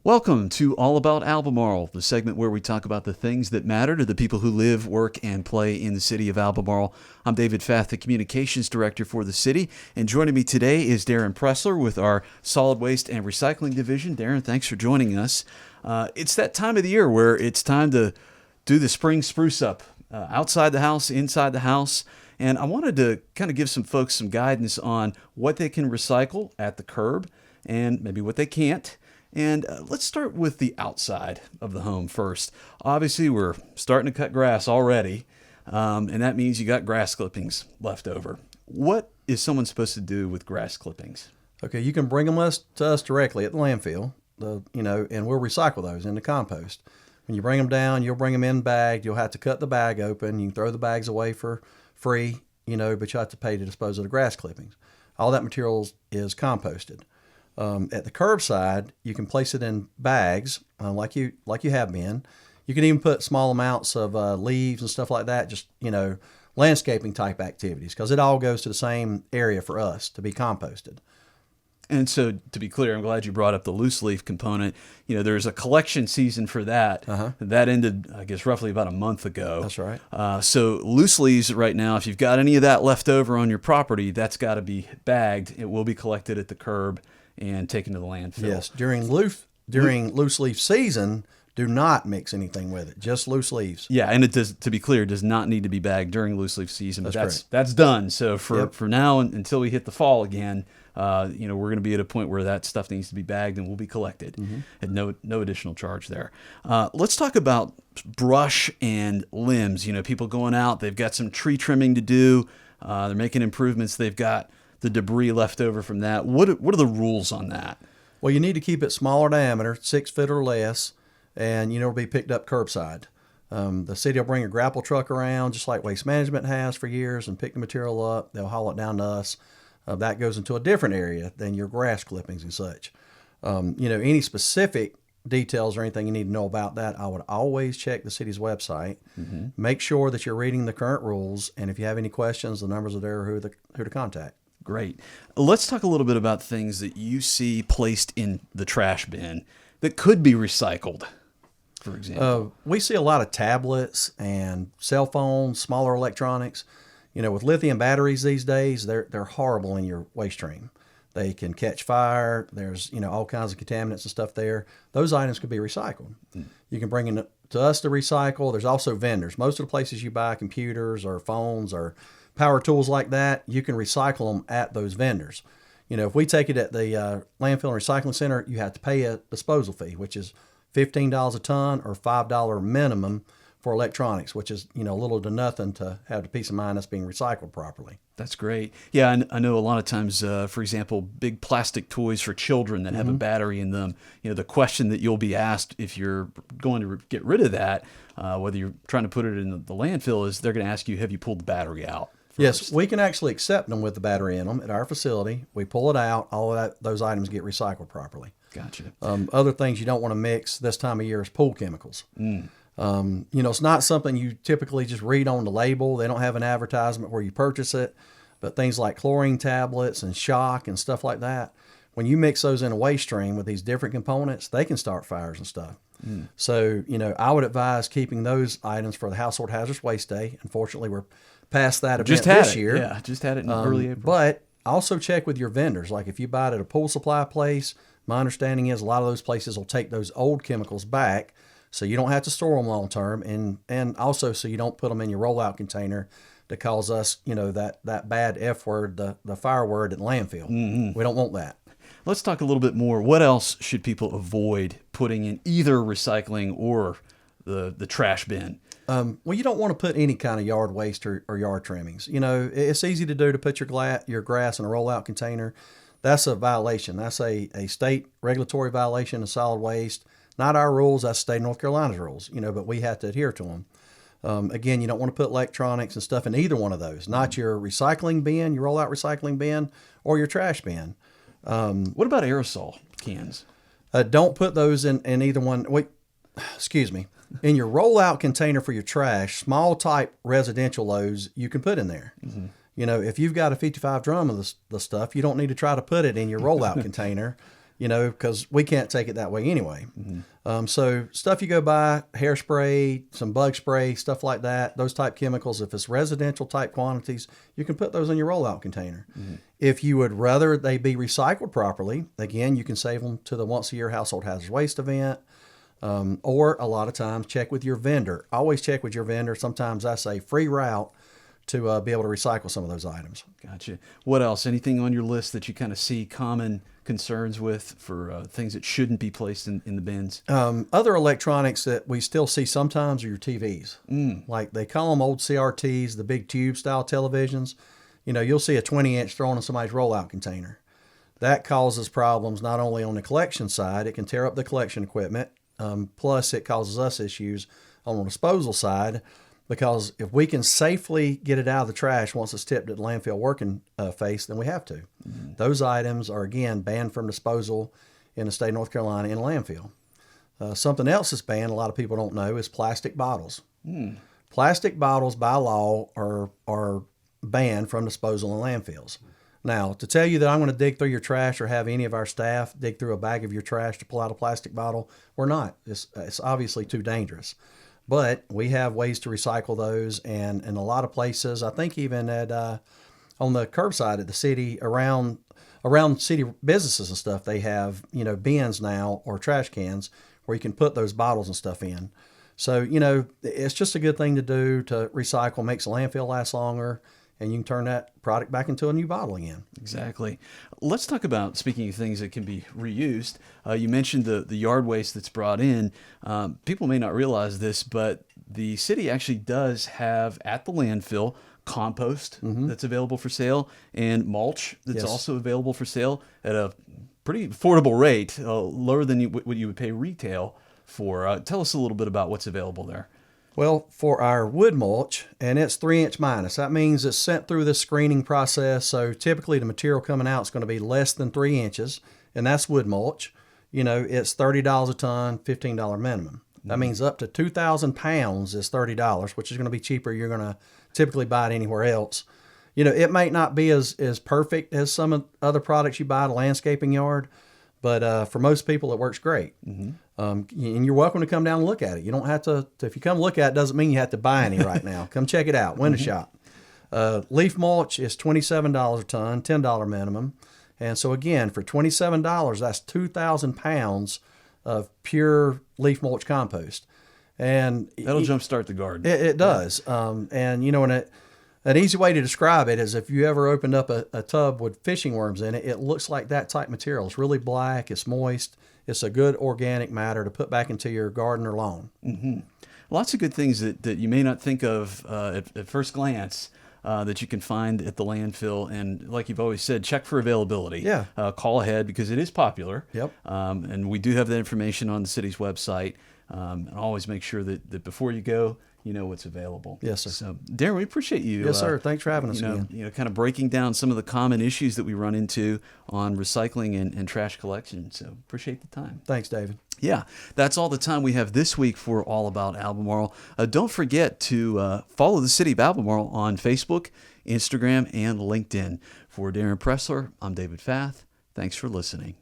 Welcome to All About Albemarle, the segment where we talk about the things that matter to the people who live, work, and play in the city of Albemarle. I'm David Fath, the Communications Director for the city, and joining me today is Darren Pressler with our Solid Waste and Recycling Division. Darren, thanks for joining us. It's that time of the year where it's time to do the spring spruce up, outside the house, inside the house. And I wanted to kind of give some folks some guidance on what they can recycle at the curb and maybe what they can't. And let's start with the outside of the home first. Obviously, we're starting to cut grass already, and that means you got grass clippings left over. What is someone supposed to do with grass clippings? Okay, you can bring them to us directly at the landfill, and we'll recycle those into compost. When you bring them down, you'll bring them in bagged. You'll have to cut the bag open. You can throw the bags away for free, but you have to pay to dispose of the grass clippings. All that material is composted. At the curbside, you can place it in bags, like you have been. You can even put small amounts of leaves and stuff like that, just landscaping type activities, because it all goes to the same area for us to be composted. And so, to be clear, I'm glad you brought up the loose leaf component. There's a collection season for that. That ended, I guess, roughly about a month ago. That's right. So loose leaves right now, if you've got any of that left over on your property, that's got to be bagged. It will be collected at the curb and taken to the landfill. Yes, during loose leaf season, do not mix anything with it. Just loose leaves. Yeah, and it does. To be clear, does not need to be bagged during loose leaf season. But That's that's done. So for now until we hit the fall again, we're going to be at a point where that stuff needs to be bagged and will be collected, and no additional charge there. Let's talk about brush and limbs. People going out, they've got some tree trimming to do. They're making improvements. They've got the debris left over from that. What are the rules on that? Well, you need to keep it smaller diameter, 6 feet or less, and it'll be picked up curbside. The city will bring a grapple truck around, just like Waste Management has for years, and pick the material up. They'll haul it down to us. That goes into a different area than your grass clippings and such. Any specific details or anything you need to know about that, I would always check the city's website. Make sure that you're reading the current rules, and if you have any questions, the numbers are there who to contact. Great. Let's talk a little bit about things that you see placed in the trash bin that could be recycled, for example. We see a lot of tablets and cell phones, smaller electronics. With lithium batteries these days, they're horrible in your waste stream. They can catch fire. There's all kinds of contaminants and stuff there. Those items could be recycled. You can bring them to us to recycle. There's also vendors. Most of the places you buy computers or phones or power tools like that, you can recycle them at those vendors. If we take it at the landfill and recycling center, you have to pay a disposal fee, which is $15 a ton or $5 minimum for electronics, which is a little to nothing to have the peace of mind that's being recycled properly. That's great. Yeah, I know a lot of times, for example, big plastic toys for children that have a battery in them, the question that you'll be asked if you're going to get rid of that, whether you're trying to put it in the landfill, is they're going to ask you, have you pulled the battery out? Yes, we can actually accept them with the battery in them at our facility. We pull it out. All of those items get recycled properly. Gotcha. Other things you don't want to mix this time of year is pool chemicals. It's not something you typically just read on the label. They don't have an advertisement where you purchase it. But things like chlorine tablets and shock and stuff like that, when you mix those in a waste stream with these different components, they can start fires and stuff. So, I would advise keeping those items for the Household Hazardous Waste Day. Unfortunately, we're past that event this year. Yeah, just had it in early April. But also check with your vendors. Like if you buy it at a pool supply place, my understanding is a lot of those places will take those old chemicals back so you don't have to store them long term, and also so you don't put them in your rollout container to cause us, that bad F word, the fire word at landfill. We don't want that. Let's talk a little bit more. What else should people avoid putting in either recycling or the trash bin? Well, you don't want to put any kind of yard waste or yard trimmings. It's easy to do to put your grass in a rollout container. That's a violation. That's a state regulatory violation of solid waste. Not our rules. That's state of North Carolina's rules. But we have to adhere to them. Again, you don't want to put electronics and stuff in either one of those. Not your recycling bin, your rollout recycling bin, or your trash bin. What about aerosol cans? Don't put those in either one. Wait, excuse me. In your rollout container for your trash, small type residential loads you can put in there. If you've got a 55 drum of the stuff, you don't need to try to put it in your rollout container. because we can't take it that way anyway. So stuff you go buy, hairspray, some bug spray, stuff like that, those type chemicals, if it's residential type quantities, you can put those in your rollout container. If you would rather they be recycled properly, again, you can save them to the once a year household hazardous waste event. Or a lot of times check with your vendor. Always check with your vendor. Sometimes that's a free route to be able to recycle some of those items. Gotcha. What else? Anything on your list that you kind of see common concerns with for things that shouldn't be placed in the bins? Other electronics that we still see sometimes are your TVs. Like they call them old CRTs, the big tube style televisions. You'll see a 20-inch thrown in somebody's rollout container. That causes problems not only on the collection side, it can tear up the collection equipment. Plus, it causes us issues on the disposal side, because if we can safely get it out of the trash once it's tipped at the landfill working phase, then we have to. Those items are, again, banned from disposal in the state of North Carolina in a landfill. Something else that's banned, a lot of people don't know, is plastic bottles. Plastic bottles by law are banned from disposal in landfills. Now, to tell you that I'm going to dig through your trash or have any of our staff dig through a bag of your trash to pull out a plastic bottle, we're not. It's obviously too dangerous. But we have ways to recycle those, and in a lot of places, I think even at on the curbside at the city, around city businesses and stuff, they have bins now or trash cans where you can put those bottles and stuff in. So it's just a good thing to do to recycle, makes the landfill last longer, and you can turn that product back into a new bottle again. Exactly. Let's talk about, speaking of things that can be reused, you mentioned the yard waste that's brought in. People may not realize this, but the city actually does have at the landfill compost that's available for sale, and mulch that's also available for sale at a pretty affordable rate, lower than what you would pay retail for. Tell us a little bit about what's available there. Well, for our wood mulch, and it's 3-inch minus, that means it's sent through this screening process. So typically the material coming out is going to be less than 3 inches, and that's wood mulch. It's $30 a ton, $15 minimum. That means up to 2,000 pounds is $30, which is going to be cheaper. You're going to typically buy it anywhere else. It might not be as perfect as some other products you buy at a landscaping yard, but for most people, it works great. And you're welcome to come down and look at it. You don't have to, if you come look at it, doesn't mean you have to buy any right now. Come check it out, window shop. Leaf mulch is $27 a ton, $10 minimum. And so again, for $27, that's 2,000 pounds of pure leaf mulch compost. And that'll jumpstart the garden. It does. And an easy way to describe it is if you ever opened up a tub with fishing worms in it, it looks like that type material. It's really black, it's moist. It's a good organic matter to put back into your garden or lawn. Lots of good things that you may not think of at first glance that you can find at the landfill. And like you've always said, check for availability. Yeah. Call ahead because it is popular. Yep. And we do have that information on the city's website. And always make sure that before you go, you know what's available. Yes, sir. So, Darren, we appreciate you. Yes, sir. Thanks for having us again. Kind of breaking down some of the common issues that we run into on recycling and trash collection. So, appreciate the time. Thanks, David. Yeah, that's all the time we have this week for All About Albemarle. Don't forget to follow the City of Albemarle on Facebook, Instagram, and LinkedIn. For Darren Pressler, I'm David Fath. Thanks for listening.